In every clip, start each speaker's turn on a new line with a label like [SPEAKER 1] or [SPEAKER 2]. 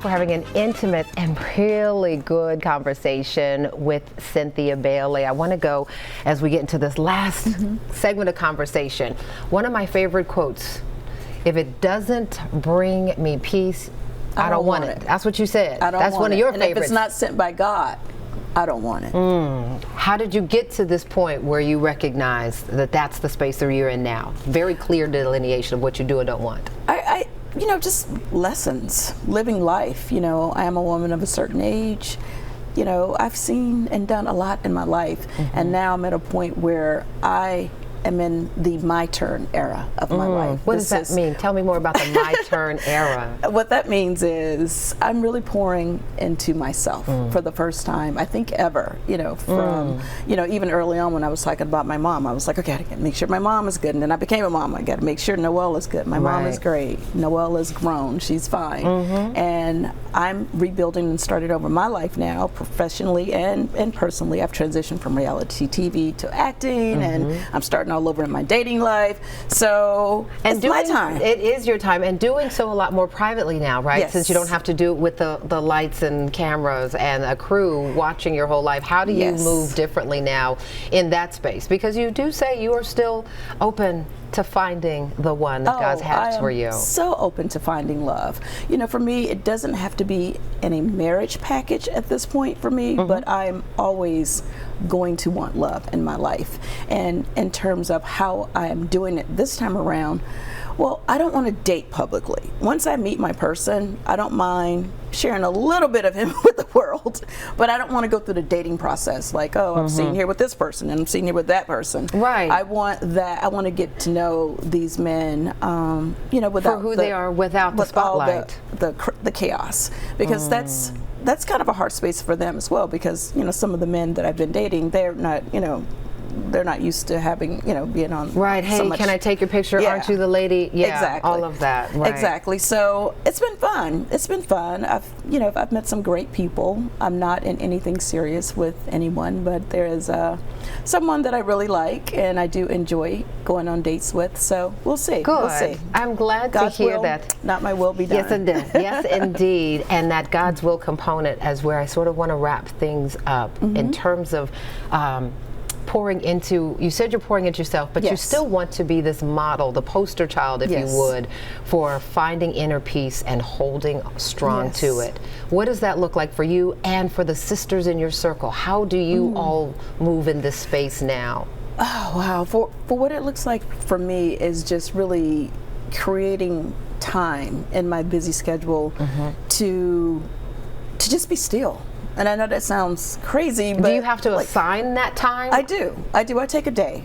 [SPEAKER 1] We're having an intimate and really good conversation with Cynthia Bailey. I want to go, as we get into this last segment of conversation, one of my favorite quotes: if it doesn't bring me peace, I don't want it. That's what you said.
[SPEAKER 2] I don't
[SPEAKER 1] That's
[SPEAKER 2] want
[SPEAKER 1] one of
[SPEAKER 2] it.
[SPEAKER 1] your
[SPEAKER 2] and
[SPEAKER 1] favorites.
[SPEAKER 2] If it's not sent by God, I don't want it.
[SPEAKER 1] How did you get to this point where you recognize that that's the space that you're in now? Very clear delineation of what you do and don't want.
[SPEAKER 2] Just lessons, living life. I am a woman of a certain age. I've seen and done a lot in my life, and now I'm at a point where I am in the my turn era of my life.
[SPEAKER 1] What does that mean? Tell me more about the my turn era.
[SPEAKER 2] What that means is I'm really pouring into myself for the first time, I think, ever. From even early on when I was talking about my mom, I was like, okay, I gotta make sure my mom is good, and then I became a mom. I got to make sure Noelle is good. My mom is great. Noelle is grown. She's fine, and I'm rebuilding and started over my life now, professionally and personally. I've transitioned from reality TV to acting, and I'm starting all over in my dating life. So it's my time.
[SPEAKER 1] It is your time, and doing so a lot more privately now, right?
[SPEAKER 2] Yes.
[SPEAKER 1] Since you don't have to do it with the lights and cameras and a crew watching your whole life. How do you move differently now in that space? Because you do say you are still open to finding the one that God has for you.
[SPEAKER 2] So open to finding love. For me, it doesn't have to be in a marriage package at this point for me, but I'm always going to want love in my life. And in terms of how I am doing it this time around, well, I don't want to date publicly. Once I meet my person, I don't mind sharing a little bit of him with the world, but I don't want to go through the dating process like, I'm sitting here with this person and I'm sitting here with that person.
[SPEAKER 1] Right.
[SPEAKER 2] I want that. I want to get to know these men, without
[SPEAKER 1] for who they are, without the spotlight,
[SPEAKER 2] all the chaos, because that's kind of a hard space for them as well, because some of the men that I've been dating, they're not used to having, being on.
[SPEAKER 1] Right. Hey,
[SPEAKER 2] so much.
[SPEAKER 1] Can I take your picture? Yeah. Aren't you the lady? Yeah.
[SPEAKER 2] Exactly.
[SPEAKER 1] All of that. Right.
[SPEAKER 2] Exactly. So it's been fun. I've met some great people. I'm not in anything serious with anyone, but there is someone that I really like and I do enjoy going on dates with. So we'll see.
[SPEAKER 1] Good.
[SPEAKER 2] We'll see.
[SPEAKER 1] I'm glad
[SPEAKER 2] God's
[SPEAKER 1] to hear
[SPEAKER 2] will,
[SPEAKER 1] that.
[SPEAKER 2] Not my will be done.
[SPEAKER 1] Yes, indeed. Yes, indeed. And that God's will component is where I sort of want to wrap things up in terms of pouring into, you said you're pouring into yourself, but you still want to be this model, the poster child, if you would, for finding inner peace and holding strong to it. What does that look like for you and for the sisters in your circle? How do you all move in this space now?
[SPEAKER 2] Oh, wow. For what it looks like for me is just really creating time in my busy schedule to just be still. And I know that sounds crazy, but
[SPEAKER 1] do you have to assign that time?
[SPEAKER 2] I do. I take a day.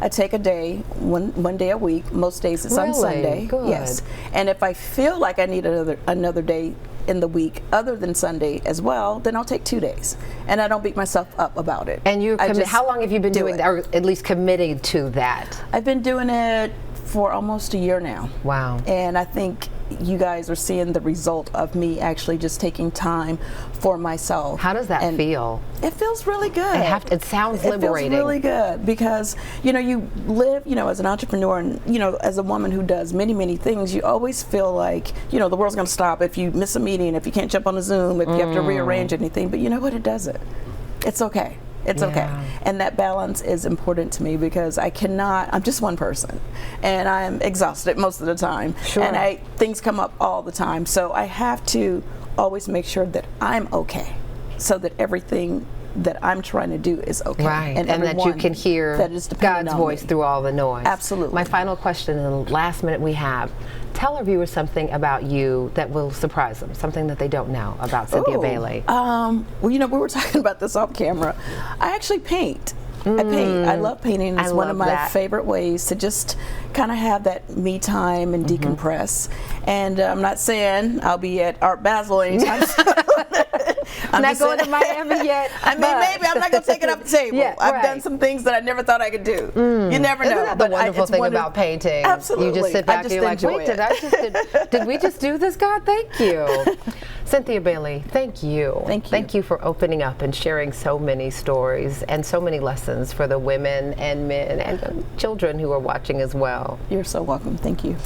[SPEAKER 2] I take a day, one day a week. Most days it's on Sunday.
[SPEAKER 1] Good.
[SPEAKER 2] Yes. And if I feel like I need another day in the week other than Sunday as well, then I'll take 2 days. And I don't beat myself up about it.
[SPEAKER 1] And how long have you been doing that, or at least committed to that?
[SPEAKER 2] I've been doing it for almost a year now. Wow. And I think you guys are seeing the result of me actually just taking time for myself.
[SPEAKER 1] How does that feel?
[SPEAKER 2] It feels really good.
[SPEAKER 1] It sounds liberating.
[SPEAKER 2] It feels really good because, you live, as an entrepreneur and, as a woman who does many, many things, you always feel like, the world's going to stop if you miss a meeting, if you can't jump on a Zoom, if you have to rearrange anything. But you know what? It doesn't. It's okay. It's okay. And that balance is important to me because I'm just one person and I'm exhausted most of the time. Sure. And things come up all the time. So I have to always make sure that I'm okay so that everything that I'm trying to do is okay.
[SPEAKER 1] Right. And that you can hear God's voice through all the noise.
[SPEAKER 2] Absolutely.
[SPEAKER 1] My final question in the last minute we have, tell our viewers something about you that will surprise them, something that they don't know about Cynthia Bailey.
[SPEAKER 2] We were talking about this off camera. I actually paint. I paint. I love painting. It's one of my favorite ways to just kind of have that me time and decompress. And I'm not saying I'll be at Art Basel anytime soon.
[SPEAKER 1] I'm not going to Miami yet.
[SPEAKER 2] I mean, maybe I'm not going to take it off the table. I've done some things that I never thought I could do. You never know.
[SPEAKER 1] Isn't that the wonderful thing about painting?
[SPEAKER 2] Absolutely.
[SPEAKER 1] You just sit back and you're like, wait, did we just do this, God? Thank you. Cynthia Bailey, thank you.
[SPEAKER 2] Thank you.
[SPEAKER 1] Thank you for opening up and sharing so many stories and so many lessons for the women and men and children who are watching as well.
[SPEAKER 2] You're so welcome. Thank you.